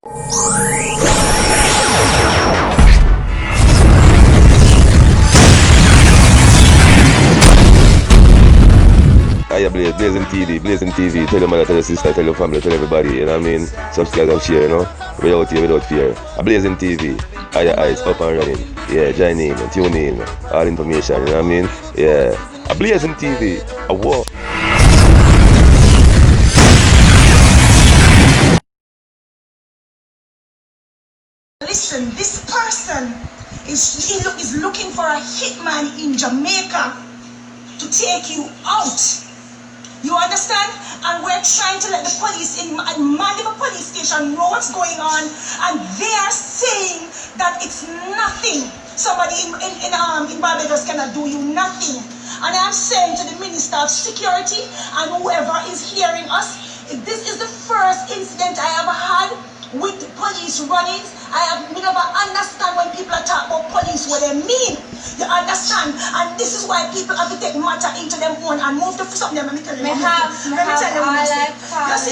I Blazing TV, tell your mother, tell your sister, tell your family, tell everybody, you know what I mean? Subscribe and share, you know? Without fear. A Blazing TV, your eyes up and running. Yeah, join in, tune in, all information, you know what I mean? Yeah. A Blazing TV, a war. Listen, this person is looking for a hitman in Jamaica to take you out. You understand? And we're trying to let the police in Mandeville police station know what's going on, and they are saying that it's nothing. Somebody in Barbados cannot do you nothing. And I'm saying to the Minister of Security and whoever is hearing us, if this is the first incident I ever had with police runnings, I never understand when people are talking about police what they mean. You understand? And this is why people have to take matter into them own and move to something. Let me tell you. You see,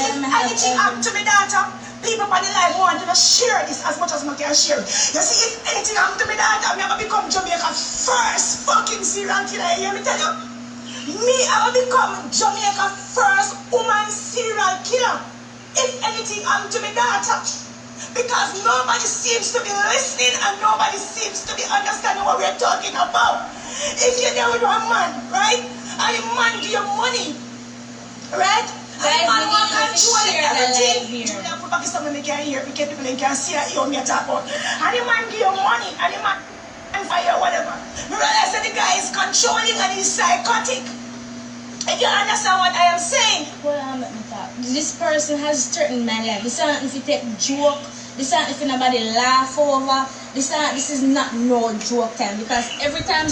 if anything happened to my daughter, people on the live want to share this as much as I can share. You see, if anything happened to my daughter, I'm going to become Jamaica's first fucking serial killer. You hear me tell you? Me, I will become Jamaica's first woman serial killer. If anything happened to my daughter, because nobody seems to be listening and nobody seems to be understanding what we're talking about. If you're there with one man, right, and the man give you money, right, and the man want to control everything. I'm put back something they can hear because people can see that you me talk about. And the man give you money, and the man fire whatever. You realize that the guy is controlling and he's psychotic. If you understand what I am saying. Well, this person has threatened my life. This isn't if you take joke. This isn't if nobody laugh over. This is not no joke time, because every time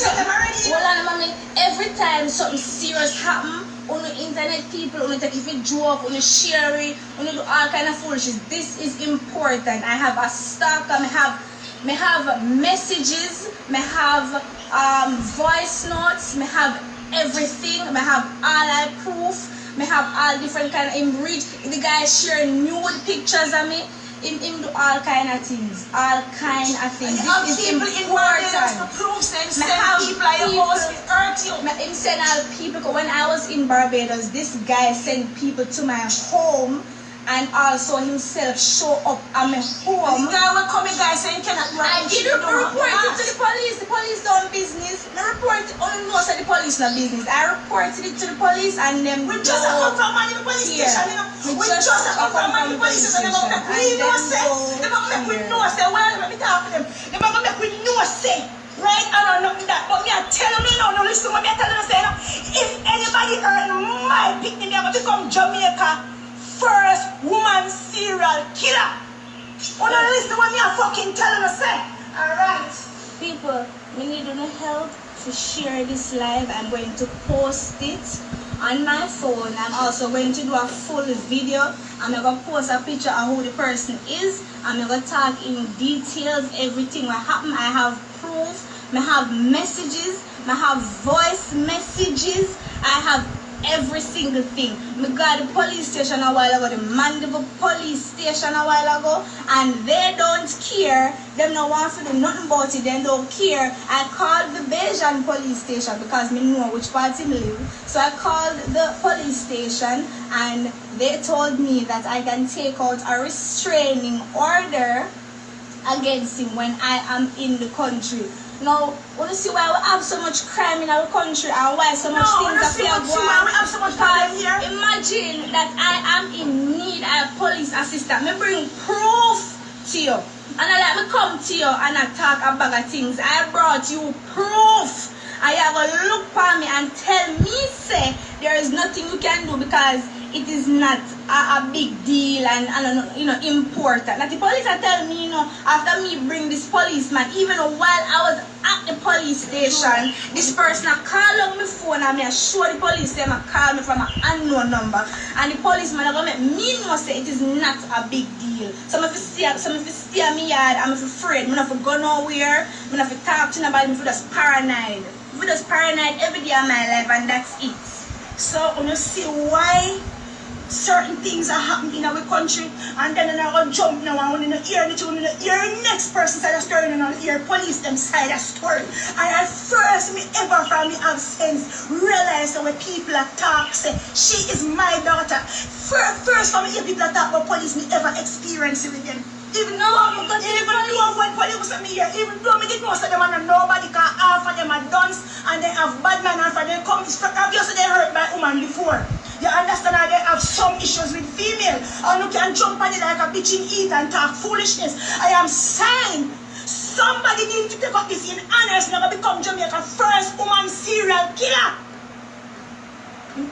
every time something serious happen on the internet, people on take it joke, on share it, on do all kind of foolishness. This is important. I have a stalker. I have messages. I have voice notes. I have everything. I have all our proof. I have all different kind of reach. The guy share nude pictures of me. Him do all kind of things. All kind of things. This is important. Him send all people. When I was in Barbados, this guy sent people to my home. And also himself show up at my home. The guy will come in, guys, saying cannot do it. I didn't report it to the police. The police done business. I report it only knows that the police not business. I reported it to the police and them. We just come from the police station, you know. We just come from the police station. We know say. They don't make we know say. Well, let me talk to them. They don't make we know say. Right? I don't know that. But me I tell them no, listen what me I tell them say. If anybody earn my picnic, they are going to become Jamaica first woman serial killer. Wanna listen to what me are fucking telling us, say? Alright. People, we need your help to share this live. I'm going to post it on my phone. I'm also going to do a full video. I'm going to post a picture of who the person is. I'm going to talk in details, everything what happened. I have proof. I have messages. I have voice messages. I have every single thing. We got the police station a while ago, the Mandeville police station a while ago, and they don't care. Them no want to do nothing about it. They don't care. I called the Bajan police station because me know which part him live. So I called the police station and they told me that I can take out a restraining order against him when I am in the country. Now, want to see why we have so much crime in our country and why so much things are going on? We have so much crime here. Imagine that I am in need of a police assistant. Me bring proof to you. And I let me come to you and I talk about things. I brought you proof. And you are going to look for me and tell me, say, there is nothing you can do because it is not a big deal and important. Now the police are telling me, after me bring this policeman, even while I was at the police station, this person called on my phone and I show the police them call me from an unknown number. And the policeman are going to make me know say it is not a big deal. Some of you stay at me yard, I'm afraid. I'm not to go nowhere, I'm not to talk to nobody, I'm just paranoid. I'm just paranoid every day of my life and that's it. So you see why certain things are happening in our country, and then I go jump now and when you hear the tune, you hear the next person side of story and I hear police them side of story. And at first me ever from me have sense realize that when people are talk say she is my daughter. First from me hear people talk about police me ever experience it with them. Even though when police was me here, even though me did most of them and nobody can half of them are dunce and they have bad man and for them come obviously they hurt by woman before. You understand how they have some issues with female and you can jump on it like a bitch in eat and talk foolishness. I am saying somebody needs to take up this in honest and become Jamaica's first woman serial killer.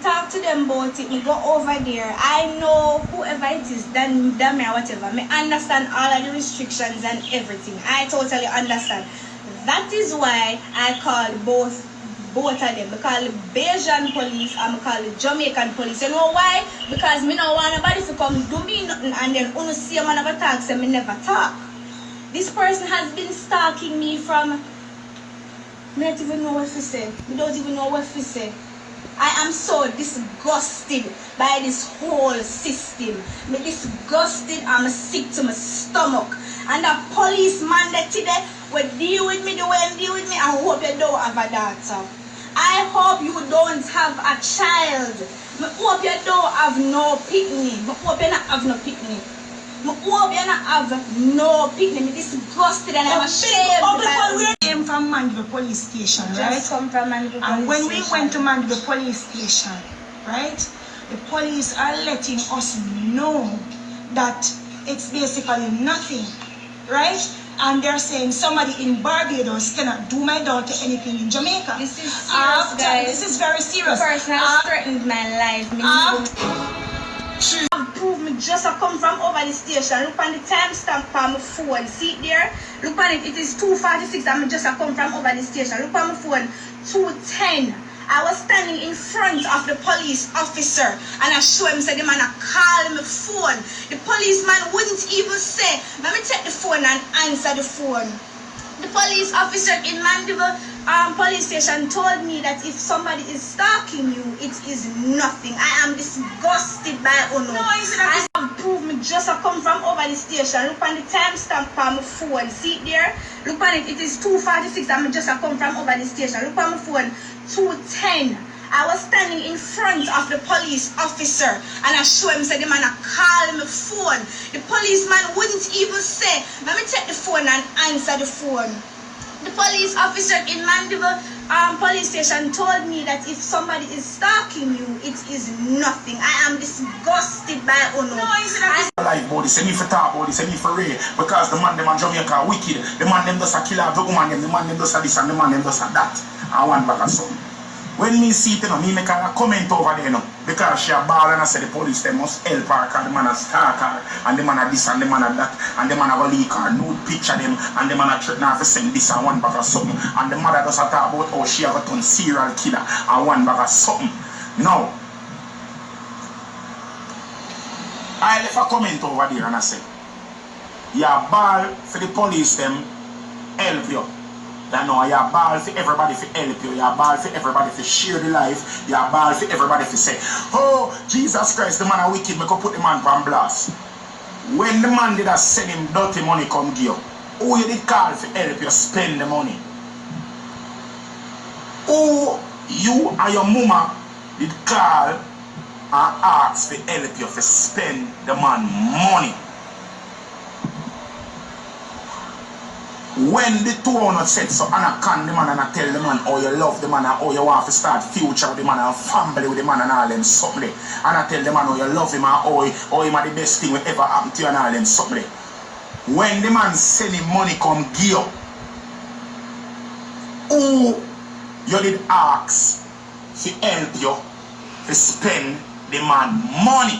Talk to them about it, me go over there. I know whoever it is, then me or whatever. Me understand all of the restrictions and everything. I totally understand. That is why I call both of them. I call the Bajan police and I call the Jamaican police. You know why? Because me don't want nobody to come do me nothing and then only see a man of a talk, so me never talk. This person has been stalking me from I don't even know what to say. We don't even know what to say. I am so disgusted by this whole system. Me disgusted, I'm sick to my stomach. And the policeman that today will deal with me the way he deal with me. I hope you don't have a daughter. I hope you don't have a child. I hope you don't have no picnic. I hope you not have no picnic. I hope you not have no picnic. I'm disgusted and I'm ashamed. We came from Mandeville police station, right? Just come from Mandeville and police when station. we went to Mandeville police station, right, the police are letting us know that it's basically nothing, right? And they're saying somebody in Barbados cannot do my daughter anything in Jamaica. This is serious, guys. This is very serious. The person has threatened my life. Prove me just come from over the station. Look on the timestamp on my phone. See it there? Look on it. It is 2:46 and I just come from over the station. Look on my phone. 2:10. I was standing in front of the police officer and I show him say the man call my phone. The policeman wouldn't even say, let me take the phone and answer the phone. The police officer in Mandeville police station told me that if somebody is stalking you, it is nothing. I am disgusted by Ono. No, I have proved me just come from over the station. Look on the timestamp on my phone. See it there? Look on it. It is 2:46 and I just come from over the station. Look on my phone. 2:10. I was standing in front of the police officer and I show him say the man call my phone. The policeman wouldn't even say, let me take the phone and answer the phone. The police officer in Mandeville police station told me that if somebody is stalking you, it is nothing. I am disgusted by Ono. No, like about this, and if you talk about this, and if you real, because the man them in Jamaica are wicked, the man them does a killer, the woman them, the man them does a this and the man them does a that. I want back a son. When me see it, you know, me make a comment over there, you know, because she a ball and I say the police they must help her, because the man a stalker, and the man a this and the man a that, and the man a go leak her, nude picture them, and the man a threaten her to send this and one bag of something, and the mother does a talk about how she have a turn serial killer and one bag of something. Now, I left a comment over there and I say, you a ball for the police them help you. That no, you're a ball for everybody to help you. You're a ball for everybody to share the life. You're a ball for everybody to say, oh, Jesus Christ, the man are wicked, me go put the man on blast. When the man did a send him dirty money come give you, who you did call for help you spend the money? Who you and your mama did call and ask for help you to spend the man money? When the two are not said so, and I can the man and I tell the man how you love the man and how you want to start future with the man and family with the man and all them something. And I tell the man how you love him and how him are the best thing will ever happen to you and all them something. When the man send him money come give you, who you did ask to help you to spend the man money?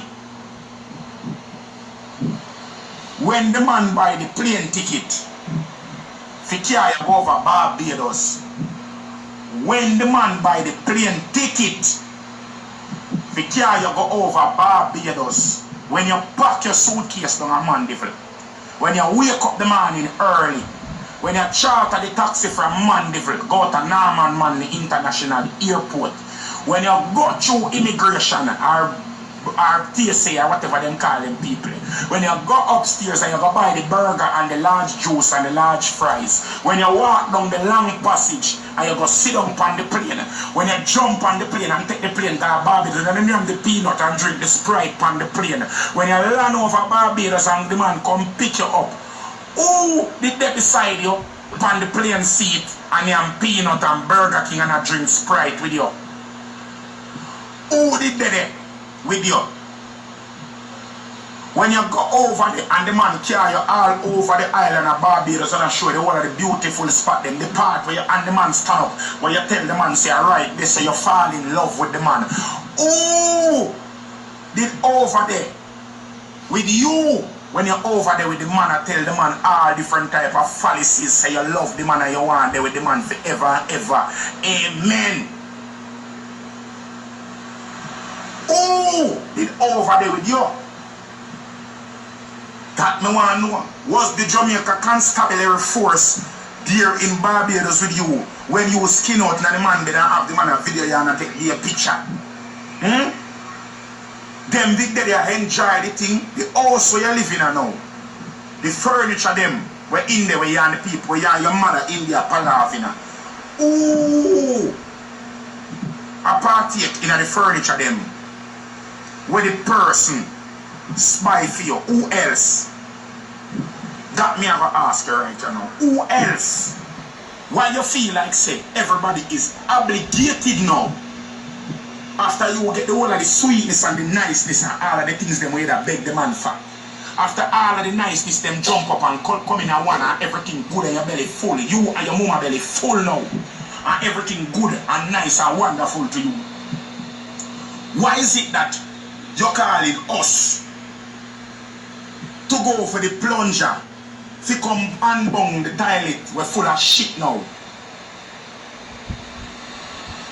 When the man buy the plane ticket for carry you go over Barbados, when the man buy the plane ticket for carry you go over Barbados, when you pack your suitcase down a Mandeville, when you wake up the morning early, when you charter the taxi from Mandeville, go to Norman Manley International Airport, when you go through immigration or or TSA or whatever them call them people. When you go upstairs and you go buy the burger and the large juice and the large fries, when you walk down the long passage and you go sit down on the plane, when you jump on the plane and take the plane to Barbados and then you have the peanut and drink the Sprite on the plane, when you land over Barbados and the man come pick you up, who did they beside you on the plane seat and you have peanut and Burger King and a drink Sprite with you? Who did they with you? When you go over there and the man carry you all over the island of Barbados and show you all of the beautiful spot, then the part where you and the man stand up, where you tell the man, say, alright, this so you fall in love with the man. Who did over there with you? When you're over there with the man, I tell the man all different type of fallacies, say you love the man and you want there with the man forever and ever. Amen. Who did over there with you? That me want to know. Was the Jamaica Constabulary Force there in Barbados with you when you skin out and the man didn't have the man a video and take the picture? Them did they enjoy the thing, the house where you living in now. The furniture them were in there where you and the people, where you and your mother in there palavina. Ooh, a partake in the furniture them. Where the person spy for you. Who else? That me have to ask you right now. Who else? Why you feel like say everybody is obligated now? After you get the whole of the sweetness and the niceness and all of the things them way that beg the man for. After all of the niceness them jump up and come in and one and everything good and your belly full. You and your mama belly full now. And everything good and nice and wonderful to you. Why is it that you're calling us to go for the plunger, to come and bung the toilet, we're full of shit now?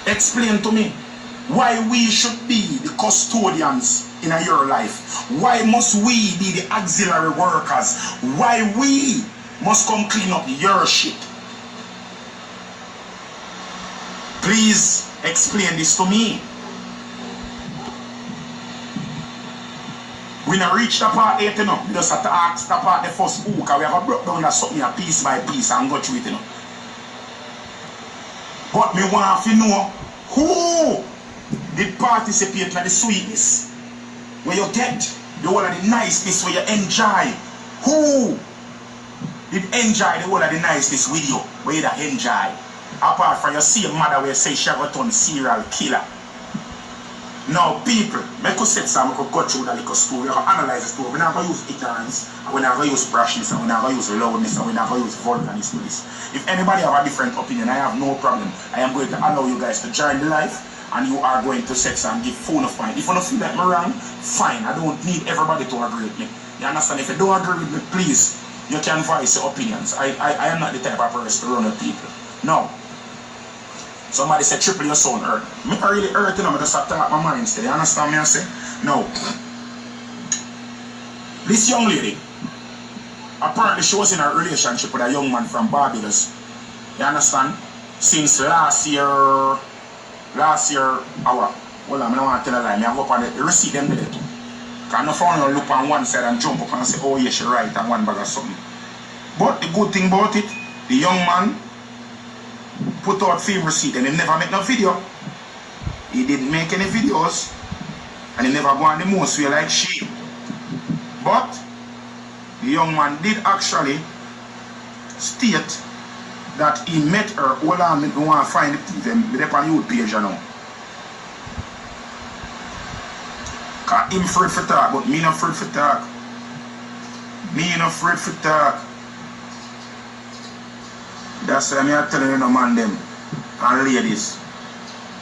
Explain to me why we should be the custodians in your life. Why must we be the auxiliary workers? Why we must come clean up your shit? Please explain this to me. We not reach the part 8, you know. We just have to ask the part the first book, and we have to break down that something piece by piece and go through it, you know. But me want to know who did participate in the sweetness where you get the whole of the niceness where you enjoy. Who did enjoy the whole of the niceness with you where you enjoy? Apart from your same mother where you say she have a ton serial killer. Now, people, make us set some, we could go through the little story, we can analyze the story. We're not going to use ignorance, and we're not going to use brashness, and we're not going to use loudness, and we're not going to use vulgarness with this. If anybody have a different opinion, I have no problem. I am going to allow you guys to join the live, and you are going to set and give full of point. If you don't feel like me wrong, fine. I don't need everybody to agree with me. You understand? If you don't agree with me, please, you can voice your opinions. I am not the type of person to run with people. No. Somebody said triple your sound hurt. Me really hurt, you know, I just have to talk my mind instead. You understand me I say? No. This young lady, apparently she was in a relationship with a young man from Barbados. You understand? Since last year, hold on, I don't want to tell a lie. I go up on the receipt them did it. Because no phone will look on one side and jump up and say, oh yes, you're right, and one bag of something. But the good thing about it, the young man put out film receipt and he never make no video. He didn't make any videos and he never go on the most way like she. But the young man did actually state that he met her. Hold on, me go and find them on your page now. Cause him afraid for talk, but me not afraid for talk. Me not afraid for talk. That's why I'm telling you, no man, them and ladies,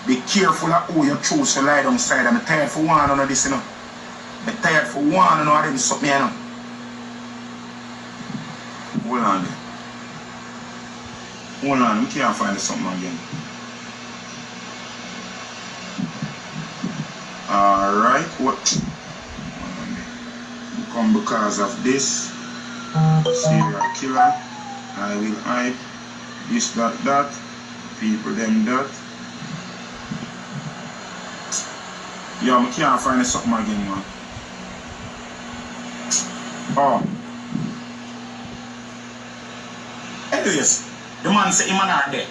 be careful of who you choose to lie down side. I'm tired for one of this, you know. I'm tired for one of them something, you know. Hold on there. Hold on, we can't find something again. Alright, what? Come because of this. Serial killer. I will hype. This, that, people, them, that. Yo, I can't find something again, man. Oh. Anyways, the man said him and her there.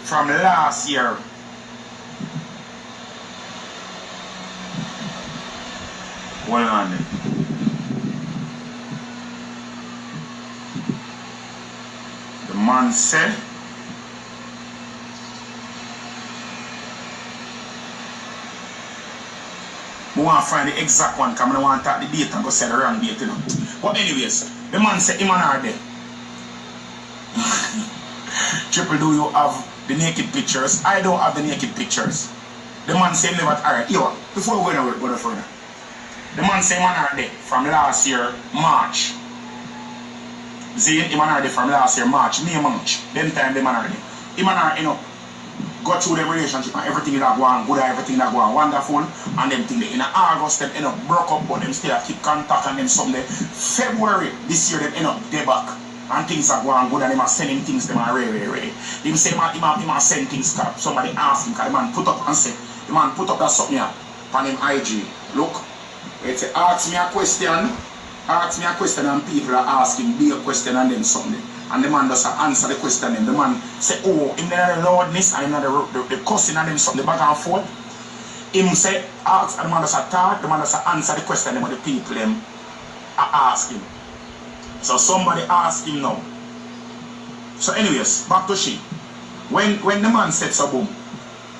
From last year. Hold on then. The man said we want to find the exact one because I don't want to talk the date and go say the wrong date, you know. But anyways, the man said him and her there. Triple, do you have the naked pictures? I don't have the naked pictures. The man said never. Alright, yo, before we go further. The man said him and her there from last year, March. See, him and her there from last year, March, May, March. Them time them and her there. Him and her, you know, go through the relationship and everything that go on good, everything that go on wonderful, and them thing in August them end up broke up, but them still keep contact and them something. February this year them end up they back and things are going good and them are sending things them are really. Him say him a send things cause somebody ask him, cause the man put up and say the man put up that something here on him IG. Look, it's ask me a question and people are asking me a question and then something. And the man does answer the question and the man say, oh, him there the loudness and him the cussing and them something back and forth. Him say, ask and the man does talk, the man does answer the question and the people them are asking. So somebody ask him now. So anyways, back to she. When the man said so boom,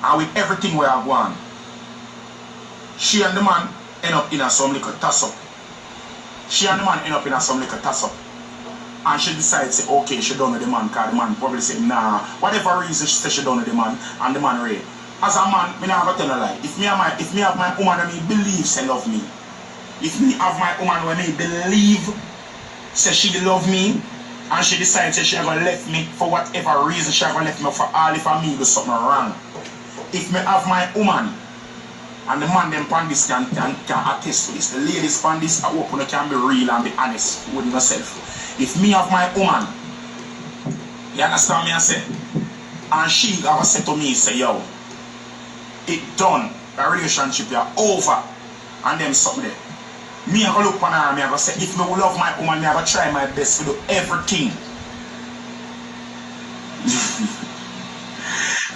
and with everything we have gone, she and the man end up in some little toss up. She and the man end up in some little toss up. And she decides, say, okay, she done with the man, because the man probably say, nah, whatever reason she said she done with the man, and the man ready. As a man, me never tell a lie. If me have my woman and me believe she love me, if me have my woman when me believe say she love me, and she decides say she gonna left me for whatever reason, she gonna left me for all if I me do something wrong. If me have my woman, and the man them pan this can attest to this, the ladies pan this, I hope you can be real and be honest with yourself. If me have my woman, you understand me I say, and she ever say to me, say, yo, it done, the relationship you over, and then something there. Me I go look on her, me I go say, if me love my woman, me I go try my best to do everything.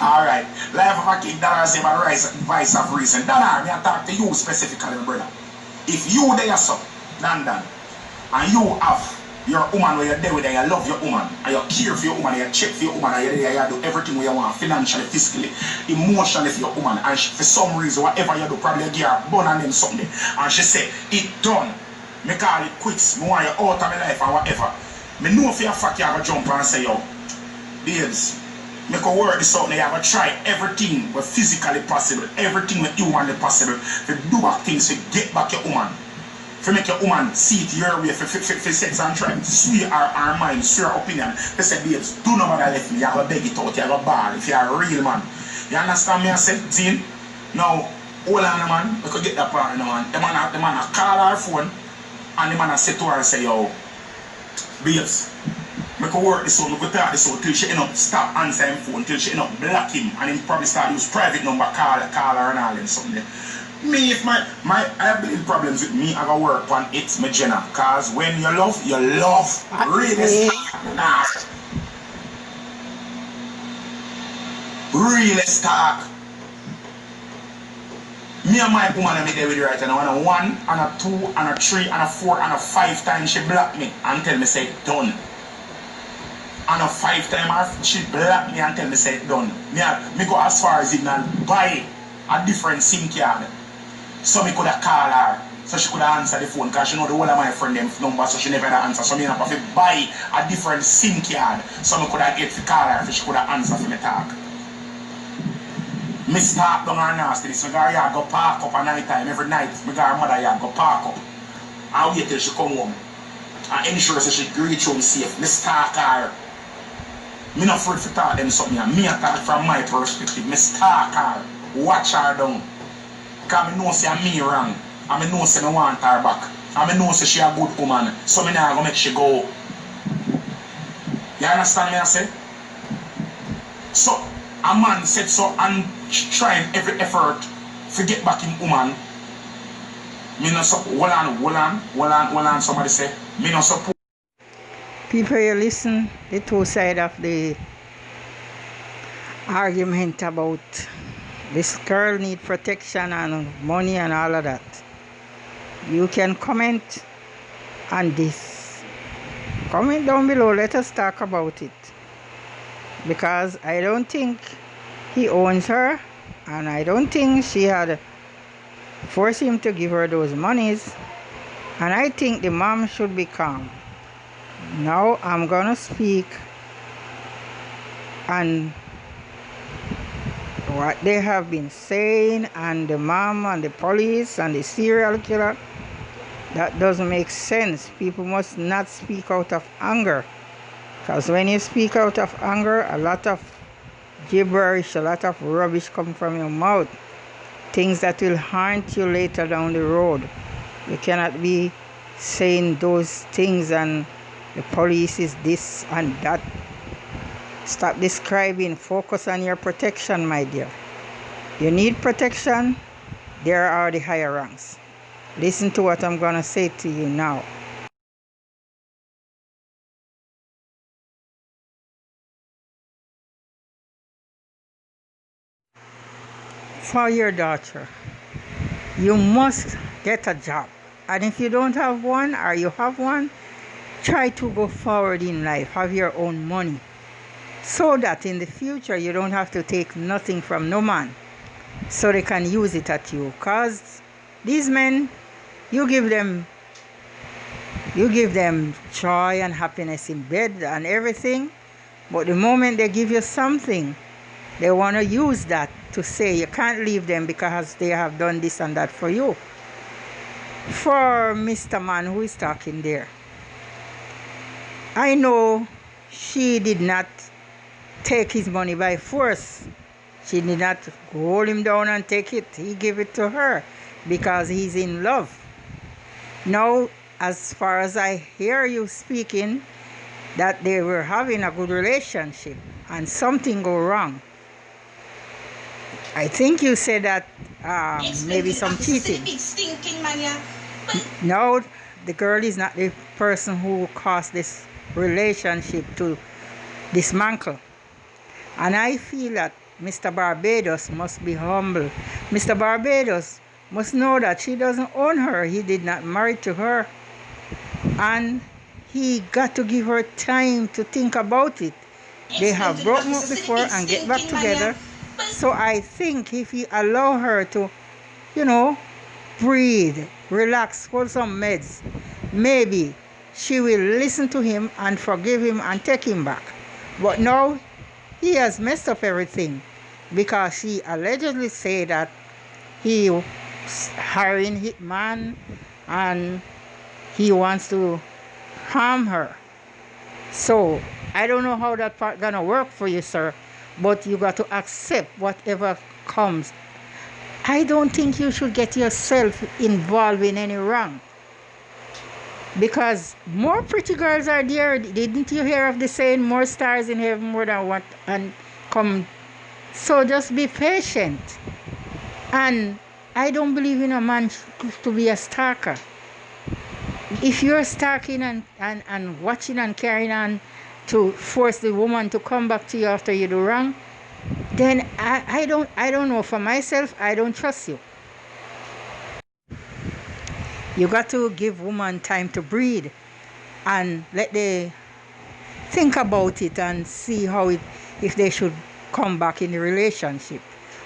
Alright, life of a kid, that say my vice of reason. That me I talk to you specifically, brother. If you there so, done, and you have your woman where you're there with her, you love your woman, and you care for your woman, and you check for your woman, and you're there, you do everything where you want, financially, physically, emotionally for your woman, and she, for some reason, whatever you do, probably you give her bun and them something, and she say, it done, me call it quits, me want you out of my life and whatever. Me know for your fact you have a jump and say, yo, babes, me can work this out, you have to try everything but physically possible, everything with humanly possible, to do back things, to get back your woman. To make your woman see it your way for sex and try to sway her mind, sway her opinion. They say, babes, do not bother left me, you have to beg it out, you have to bar if you are a real man. You understand me I say, Zine? Now, hold on man, we could get that part man. The man call her phone and the man say to her and say, yo, babes, I could work this out, I could talk this out till she end up stop answering phone, till she end up block him and him probably start use private number, call her and all and something. Me, if I have been problems with me, I gotta work on it, my Jenna. Cause when you love, really start. Really start. Me and my woman are there with you right now. And a 1, and a 2, and a 3, and a 4, and a 5 times she block me and tell me say done. And a 5 times she block me and tell me say done. Me go as far as even buy a different SIM card. So me could have called her, so she could have answered the phone, because she know the whole of my friend them number, so she never had answer. So me have to buy a different SIM card, so me could have get to call her, so she could have answer for me talk. Me start down her nasty, so me go park up at night time, every night, me go her mother yard, go park up, and wait till she come home, and ensure so she reach home safe. Me stalk her. Me not afraid to talk them something, me attack from my perspective. Me stalk her, watch her down. Because I know say I'm me wrong. And I know say I want her back. And I know say she a good woman. So I not going to make she go. You understand me I say? So a man said so and trying every effort forget back in woman. Me no support. Hold on. Somebody say me no support. People, you listen the two sides of the argument about this girl need protection and money and all of that. You can comment on this. Comment down below. Let us talk about it. Because I don't think he owns her, and I don't think she had forced him to give her those monies. And I think the mom should be calm. Now I'm gonna speak on what they have been saying, and the mom and the police and the serial killer. That doesn't make sense. People must not speak out of anger, because when you speak out of anger, a lot of gibberish, a lot of rubbish come from your mouth, things that will haunt you later down the road. You cannot be saying those things and the police is this and that. Stop describing. Focus on your protection, my dear. You need protection. There are the higher ranks. Listen to what I'm going to say to you now. For your daughter, you must get a job. And if you don't have one or you have one, try to go forward in life. Have your own money, so that in the future you don't have to take nothing from no man, so they can use it at you. Because these men, you give them joy and happiness in bed and everything, but the moment they give you something, they want to use that to say you can't leave them because they have done this and that for you. For Mr. Man who is talking there, I know she did not take his money by force. She did not hold him down and take it. He gave it to her because he's in love. Now, as far as I hear you speaking, that they were having a good relationship and something go wrong. I think you said that maybe some cheating. No, the girl is not the person who caused this relationship to dismantle. And I feel that Mr. Barbados must be humble. Mr. Barbados must know that she doesn't own her. He did not marry to her. And he got to give her time to think about it. They have broken up before and get back together. So I think if he allow her to, breathe, relax, hold some meds, maybe she will listen to him and forgive him and take him back. But now he has messed up everything, because she allegedly said that he was hiring hitman and he wants to harm her. So I don't know how that part gonna work for you, sir, but you got to accept whatever comes. I don't think you should get yourself involved in any wrong, because more pretty girls are there. Didn't you hear of the saying, more stars in heaven more than one and come? So just be patient. And I don't believe in a man to be a stalker. If you're stalking and watching and carrying on to force the woman to come back to you after you do wrong, then I don't know. For myself, I don't trust you. You got to give woman time to breathe and let they think about it and see how if they should come back in the relationship.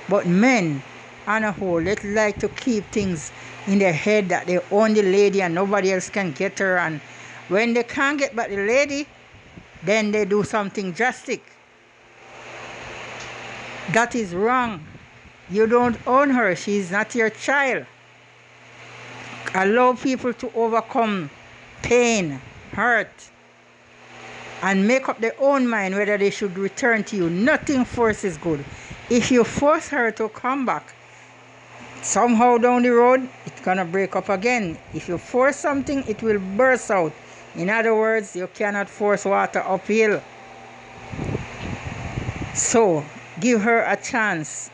But men on a whole, they like to keep things in their head that they own the lady and nobody else can get her, and when they can't get back the lady, then they do something drastic. That is wrong. You don't own her. She's not your child. Allow people to overcome pain, hurt, and make up their own mind whether they should return to you. Nothing force is good. If you force her to come back, somehow down the road, it's gonna break up again. If you force something, it will burst out. In other words, you cannot force water uphill. So give her a chance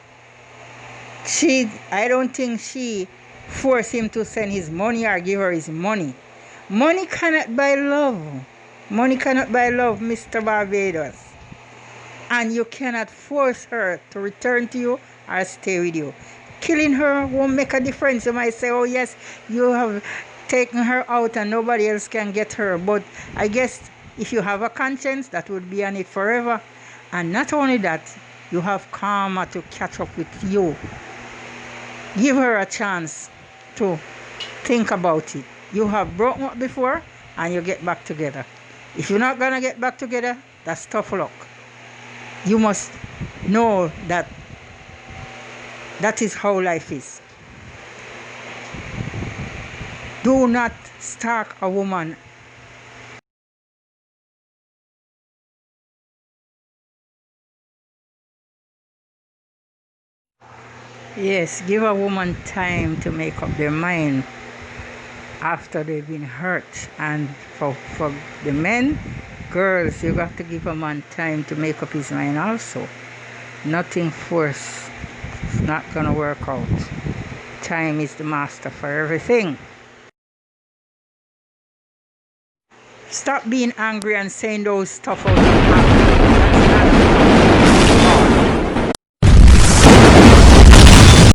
I don't think she forced him to send his money or give her his money. Money cannot buy love. Money cannot buy love, Mr. Barbados. And you cannot force her to return to you or stay with you. Killing her won't make a difference. You might say, oh yes, you have taken her out and nobody else can get her. But I guess if you have a conscience, that would be on it forever. And not only that, you have karma to catch up with you. Give her a chance to think about it. You have broken up before and you get back together. If you're not gonna get back together, that's tough luck. You must know that that is how life is. Do not stalk a woman. Yes, give a woman time to make up their mind after they've been hurt. And for the men, girls, you have to give a man time to make up his mind also. Nothing forced. It's not gonna work out. Time is the master for everything. Stop being angry and saying those stuff out of your mouth. That's not